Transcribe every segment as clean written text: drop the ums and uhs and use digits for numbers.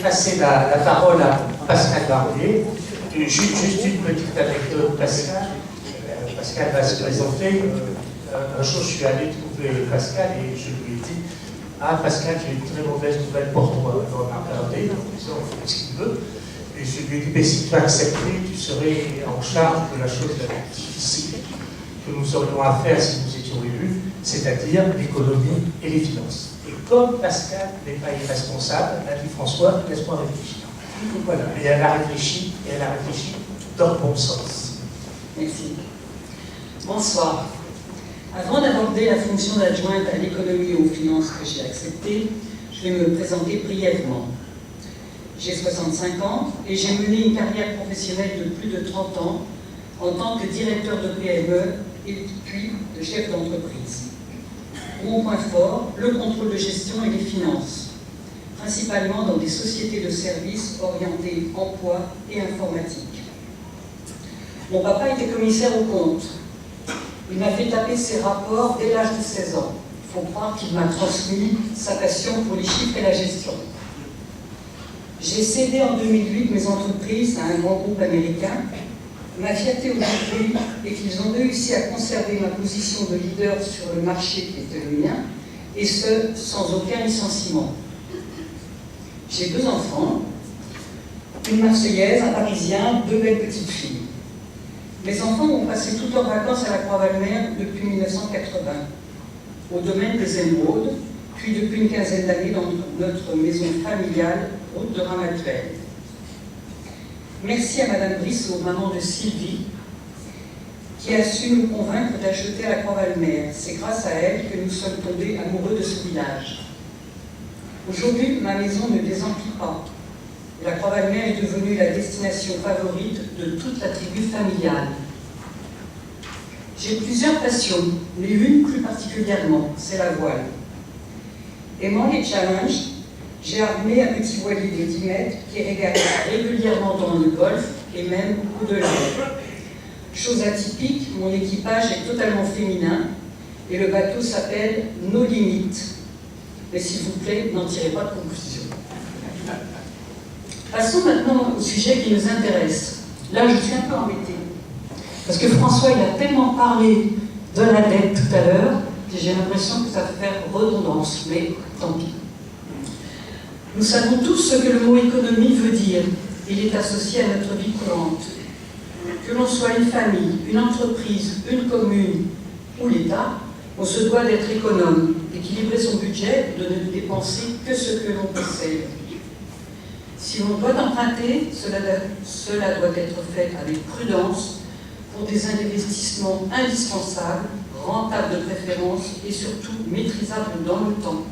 passer la parole à Pascal Barbier. Juste une petite anecdote, Pascal. Pascal va se présenter. Un jour, je suis allé trouver Pascal et je lui ai dit: ah, Pascal, j'ai une très mauvaise nouvelle pour toi. Alors, on a regardé, en disant, on fait ce qu'il veut. Et je lui ai dit: mais si tu acceptais, tu serais en charge de la chose la plus difficile que nous aurions à faire si nous étions élus, c'est-à-dire l'économie et les finances. Et comme Pascal n'est pas irresponsable, a dit François, laisse-moi réfléchir. Voilà, et elle a réfléchi dans le bon sens. Merci. Bonsoir. Avant d'aborder la fonction d'adjointe à l'économie et aux finances que j'ai acceptée, je vais me présenter brièvement. J'ai 65 ans et j'ai mené une carrière professionnelle de plus de 30 ans en tant que directeur de PME et puis de chef d'entreprise. Mon point fort, le contrôle de gestion et les finances, principalement dans des sociétés de services orientées emploi et informatique. Mon papa était commissaire aux comptes. Il m'a fait taper ses rapports dès l'âge de 16 ans. Il faut croire qu'il m'a transmis sa passion pour les chiffres et la gestion. J'ai cédé en 2008 mes entreprises à un grand groupe américain. Ma fierté aujourd'hui est qu'ils ont réussi à conserver ma position de leader sur le marché qui était le mien, et ce, sans aucun licenciement. J'ai 2 enfants, une Marseillaise, un Parisien, 2 belles petites filles. Mes enfants ont passé toutes leurs vacances à la Croix-Valmer depuis 1980, au domaine des émeraudes, puis depuis une quinzaine d'années dans notre maison familiale, route de Ramatuelle. Merci à Madame Brissot, maman de Sylvie, qui a su nous convaincre d'acheter à la Croix-Valmer. C'est grâce à elle que nous sommes tombés amoureux de ce village. Aujourd'hui, ma maison ne désemplit pas. La Croix-Valmer est devenue la destination favorite de toute la tribu familiale. J'ai plusieurs passions, mais une plus particulièrement, c'est la voile. Aimant les challenges, j'ai armé un petit voilier de 10 mètres qui régale régulièrement dans le golfe et même au-delà. Chose atypique, mon équipage est totalement féminin et le bateau s'appelle No Limites. Mais s'il vous plaît, n'en tirez pas de conclusion. Passons maintenant au sujet qui nous intéresse. Là, je suis un peu embêtée. Parce que François, il a tellement parlé de la dette tout à l'heure, que j'ai l'impression que ça va faire redondance, mais tant pis. Nous savons tous ce que le mot économie veut dire. Il est associé à notre vie courante. Que l'on soit une famille, une entreprise, une commune ou l'État, on se doit d'être économe, d'équilibrer son budget, de ne dépenser que ce que l'on possède. Si l'on doit emprunter, cela doit être fait avec prudence pour des investissements indispensables, rentables de préférence et surtout maîtrisables dans le temps.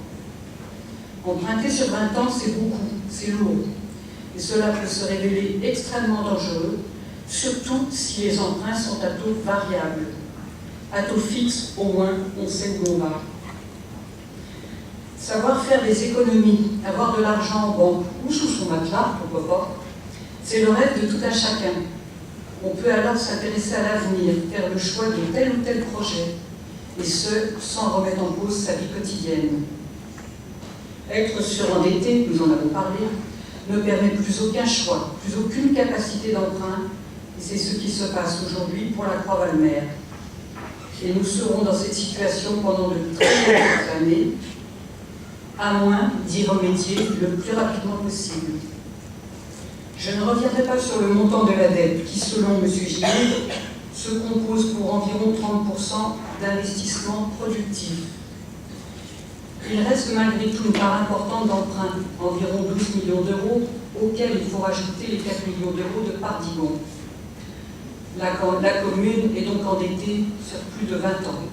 Emprunter sur 20 ans, c'est beaucoup, c'est lourd. Et cela peut se révéler extrêmement dangereux, surtout si les emprunts sont à taux variables. À taux fixe, au moins, on sait où on va. Savoir faire des économies, avoir de l'argent en banque ou sous son matelas, pourquoi pas, c'est le rêve de tout un chacun. On peut alors s'intéresser à l'avenir, faire le choix de tel ou tel projet, et ce, sans remettre en cause sa vie quotidienne. Être surendetté, nous en avons parlé, ne permet plus aucun choix, plus aucune capacité d'emprunt, et c'est ce qui se passe aujourd'hui pour la Croix-Valmer. Et nous serons dans cette situation pendant de très longues années, à moins d'y remédier le plus rapidement possible. Je ne reviendrai pas sur le montant de la dette qui, selon M. Gillet, se compose pour environ 30% d'investissements productifs. Il reste malgré tout une part importante d'emprunt, environ 12 millions d'euros, auxquels il faut rajouter les 4 millions d'euros de Pardigon. La commune est donc endettée sur plus de 20 ans.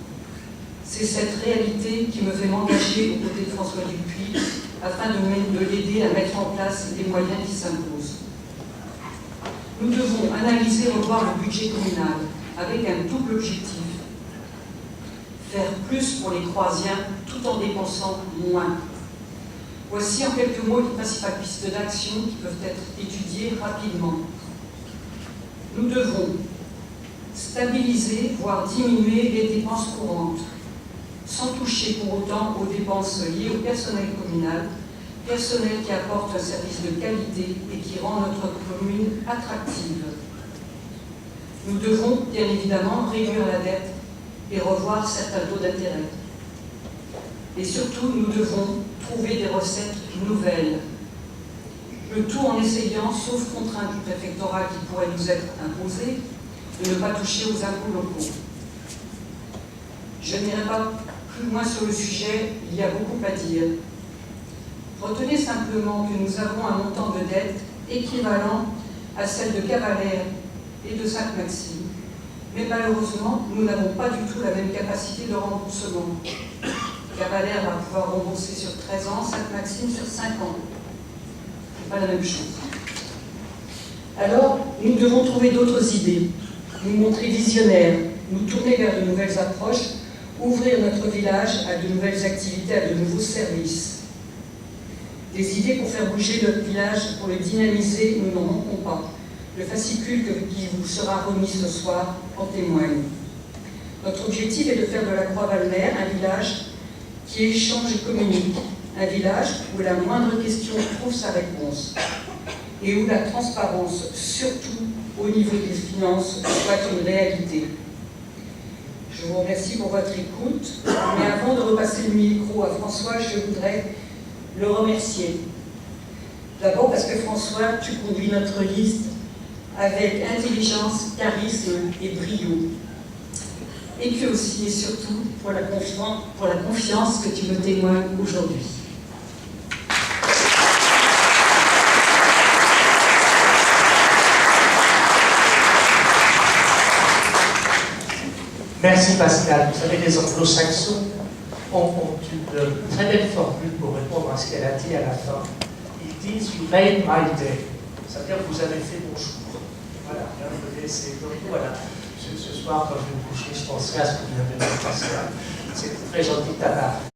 C'est cette réalité qui me fait m'engager aux côtés de François Dupuis afin de l'aider à mettre en place les moyens qui s'imposent. Nous devons analyser et revoir le budget communal avec un double objectif. Faire plus pour les Croisiens tout en dépensant moins. Voici en quelques mots les principales pistes d'action qui peuvent être étudiées rapidement. Nous devons stabiliser, voire diminuer les dépenses courantes, sans toucher pour autant aux dépenses liées au personnel communal, personnel qui apporte un service de qualité et qui rend notre commune attractive. Nous devons bien évidemment réduire la dette et revoir certains taux d'intérêt. Et surtout, nous devons trouver des recettes nouvelles. Le tout en essayant, sauf contrainte du préfectorat qui pourrait nous être imposée, de ne pas toucher aux impôts locaux. Je n'irai pas plus loin sur le sujet, il y a beaucoup à dire. Retenez simplement que nous avons un montant de dette équivalent à celle de Cavalère et de Sainte-Maxime, mais malheureusement, nous n'avons pas du tout la même capacité de remboursement. Cavalère va pouvoir rembourser sur 13 ans, Sainte-Maxime sur 5 ans. Ce n'est pas la même chose. Alors, nous devons trouver d'autres idées, nous montrer visionnaires, nous tourner vers de nouvelles approches, ouvrir notre village à de nouvelles activités, à de nouveaux services. Des idées pour faire bouger notre village, pour le dynamiser, nous n'en manquons pas. Le fascicule qui vous sera remis ce soir en témoigne. Notre objectif est de faire de la Croix-Valmer un village qui échange et communique, un village où la moindre question trouve sa réponse et où la transparence, surtout au niveau des finances, soit une réalité. Je vous remercie pour votre écoute, mais avant de repasser le micro à François, je voudrais le remercier. D'abord parce que François, tu conduis notre liste avec intelligence, charisme et brio. Et puis aussi et surtout pour la confiance que tu me témoignes aujourd'hui. Merci Pascal. Vous savez, les anglo-saxons ont une très belle formule pour répondre à ce qu'elle a dit à la fin. Ils disent « You made my day ». Ça veut dire que vous avez fait mon jour. Voilà, donc voilà. Ce soir, quand je vais me coucher, je penserai à ce que vous avez dit Pascal. C'est très gentil de ta part.